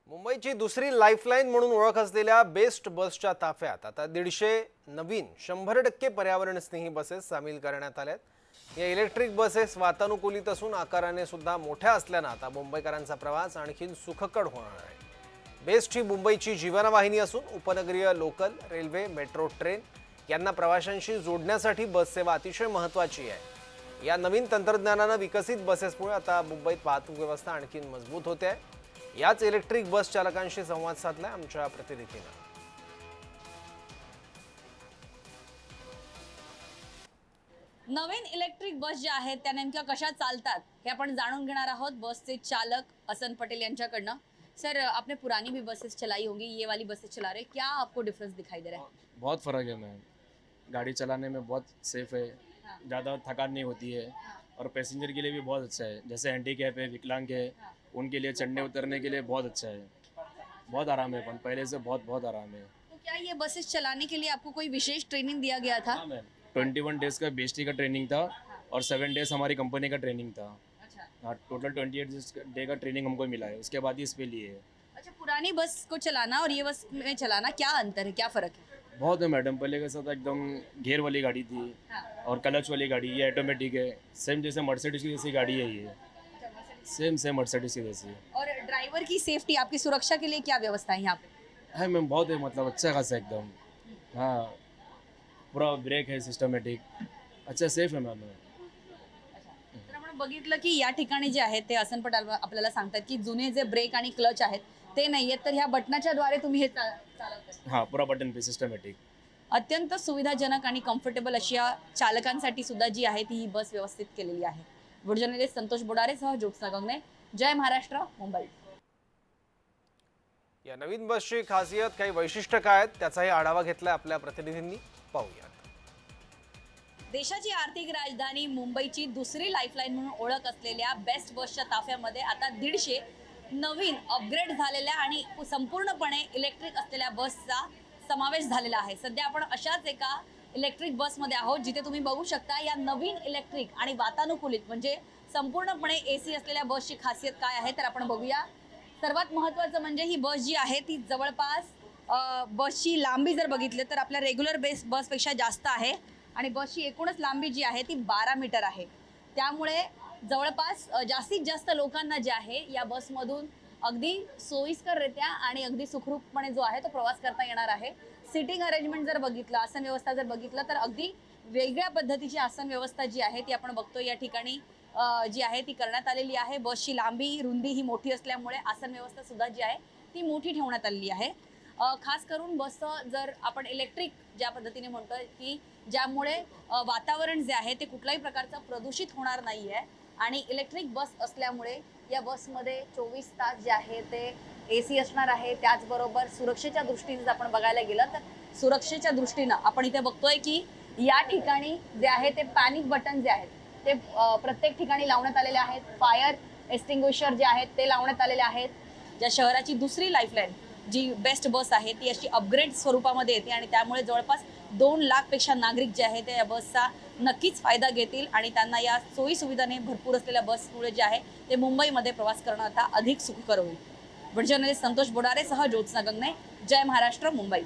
मुंबईची दुसरी लाईफलाईन म्हणून ओळख असलेल्या बेस्ट बसच्या ताफ्यात आता 150 नवीन 100% पर्यावरणस्नेही बसेस सामील करण्यात आल्यात। या इलेक्ट्रिक बसेस वातानुकूलित असून आकाराने सुद्धा मोठ्या असल्याने आता मुंबईकरांचा प्रवास आणखीन सुखकर होणार आहे। बेस्ट ही मुंबईची जीवनवाहिनी असून उपनगरीय लोकल, रेल्वे, मेट्रो ट्रेन यांना प्रवाशांशी जोडण्यासाठी बस सेवा अतिशय महत्त्वाची आहे। या नवीन तंत्रज्ञानाने विकसित बसेसमुळे आता मुंबईत वाहतूक व्यवस्था आणखीन मजबूत होते आहे। याच इलेक्ट्रिक बस चालकांशी संवाद साधला आमच्या प्रतिनिधीने। नवीन इलेक्ट्रिक बस ज्या आहेत त्या नेमक्या कशा चालतात हे आपण जाणून घेणार आहोत बसचे चालक हसन पटेल यांच्याकडनं। सर, आपने पुरानी भी बसेस चलाई होंगी, ये वाली बसेस चला रहे, क्या आपको डिफरेंस दिखाई दे रहा है? बहुत फ़र्क है मैम। गाड़ी चलाने में बहुत सेफ है, ज़्यादा थकान नहीं होती है और पैसेंजर के लिए भी बहुत अच्छा है। जैसे हैंडीकैप है, विकलांग है, उनके लिए चढ़ने उतरने के लिए बहुत अच्छा है। बहुत आराम है, अपन पहले से बहुत आराम है। तो क्या ये बसेस चलाने के लिए आपको कोई विशेष ट्रेनिंग दिया गया था? हाँ मैम, 21 डेज़ का BST का ट्रेनिंग था और 7 डेज़ हमारी कंपनी का ट्रेनिंग था। अच्छा हाँ, टोटल 28 डे का ट्रेनिंग हमको मिला है, उसके बाद ही इस पे लिए है। अच्छा, पुरानी बस को चलाना और ये बस में चलाना क्या अंतर है, क्या फर्क है? बहुत है मैडम, पहले कैसा था एकदम गियर वाली गाड़ी थी और क्लच वाली गाड़ी, ये ऑटोमेटिक है। सेम जैसे मर्सिडीज की जैसी गाड़ी है ये, सेम मर्सिडीज की जैसी और ड्राइवर की सेफ्टी, आपकी सुरक्षा के लिए क्या व्यवस्था है यहाँ पे? है मैम। बहुत है, मतलब अच्छा खासा एकदम। हाँ, पूरा ब्रेक है सिस्टमॅटिक, अच्छा सेफ आहे मॅम। तर आपण बघितलं की या ठिकाणी जे आहेत ते हसन पटेल आपल्याला सांगतात की जुने जे ब्रेक आणि क्लच आहेत ते नाहीयेत, तर ह्या बटनाच्या द्वारे तुम्ही हे चालवता। हाँ, पूरा बटन पे सिस्टमॅटिक। अत्यंत सुविधाजनक आणि कम्फर्टेबल अशी या चालकांसाठी सुद्धा जी आहे ती ही बस व्यवस्थित केलेली आहे। व्हिडिओ जर्नलिस्ट संतोष बोडारेसह ज्योत्स्ना गंगणे, जय महाराष्ट्र, मुंबई। या नवीन बसची खासियत, काही वैशिष्ट्य काय आहेत त्याचाही आढावा घेतलाय आपल्या प्रतिनिधींनी। पाहूयात। देशाची आर्थिक राजधानी मुंबईची दुसरी लाईफलाईन म्हणून ओळख असलेल्या बेस्ट बसच्या ताफ्यामध्ये आता 150 नवीन अपग्रेड झालेल्या आणि संपूर्णपणे इलेक्ट्रिक असलेल्या बसचा समावेश झालेला आहे। सध्या आपण अशाच एका इलेक्ट्रिक बसमध्ये आहोत जिथे तुम्ही बघू शकता या नवीन इलेक्ट्रिक आणि वातानुकूलित म्हणजे संपूर्णपणे AC असलेल्या बसची खासियत काय आहे तर आपण बघूया। सर्वात महत्त्वाचं म्हणजे ही बस जी आहे ती जवळपास बसची लांबी जर बघितली तर आपल्या रेग्युलर बसपेक्षा जास्त आहे आणि बसची एकूणच लांबी जी आहे ती 12 मीटर आहे। त्यामुळे जवळपास जास्तीत जास्त लोकांना जे आहे या बसमधून अगदी सोयीस्कररित्या आणि अगदी सुखरूपपणे जो आहे तो प्रवास करता येणार आहे। सिटिंग अरेंजमेंट जर बघितलं, आसन व्यवस्था जर बघितलं तर अगदी वेगळ्या पद्धतीची आसन व्यवस्था जी आहे ती आपण बघतो या ठिकाणी जी आहे ती करण्यात आलेली आहे। बसची लांबी रुंदी ही मोठी असल्यामुळे आसन व्यवस्था सुद्धा जी आहे ती मोठी ठेवण्यात आलेली आहे। खास करून बसचं जर आपण इलेक्ट्रिक ज्या पद्धतीने म्हणतोय की ज्यामुळे वातावरण जे आहे ते कुठल्याही प्रकारचं प्रदूषित होणार नाही आहे आणि इलेक्ट्रिक बस असल्यामुळे या बसमध्ये 24 तास जे आहे ते AC असणार आहे। त्याचबरोबर सुरक्षेच्या दृष्टीने जर आपण बघायला गेलं तर सुरक्षेच्या दृष्टीनं आपण इथे बघतोय की या ठिकाणी जे आहे ते पॅनिक बटन जे आहेत ते प्रत्येक ठिकाणी लावण्यात आलेले आहेत। फायर एक्सटिंग्विशर जे आहेत ते लावण्यात आलेले आहेत। ज्या शहराची दुसरी लाईफलाईन जी बेस्ट बस आहे ती अशी अपग्रेड स्वरूपामध्ये येते आणि त्यामुळे जवळपास 2 लाखपेक्षा नागरिक जे आहेत ते या बसचा नक्कीच फायदा घेतील आणि त्यांना या सोयी सुविधाने भरपूर असलेल्या बसमुळे जे आहे ते मुंबईमध्ये प्रवास करणं आता अधिक सुखकर होईल। व्हिडिओ जर्नलिस्ट संतोष बोडारेसह ज्योत्स्ना गंगणे, जय महाराष्ट्र, मुंबई।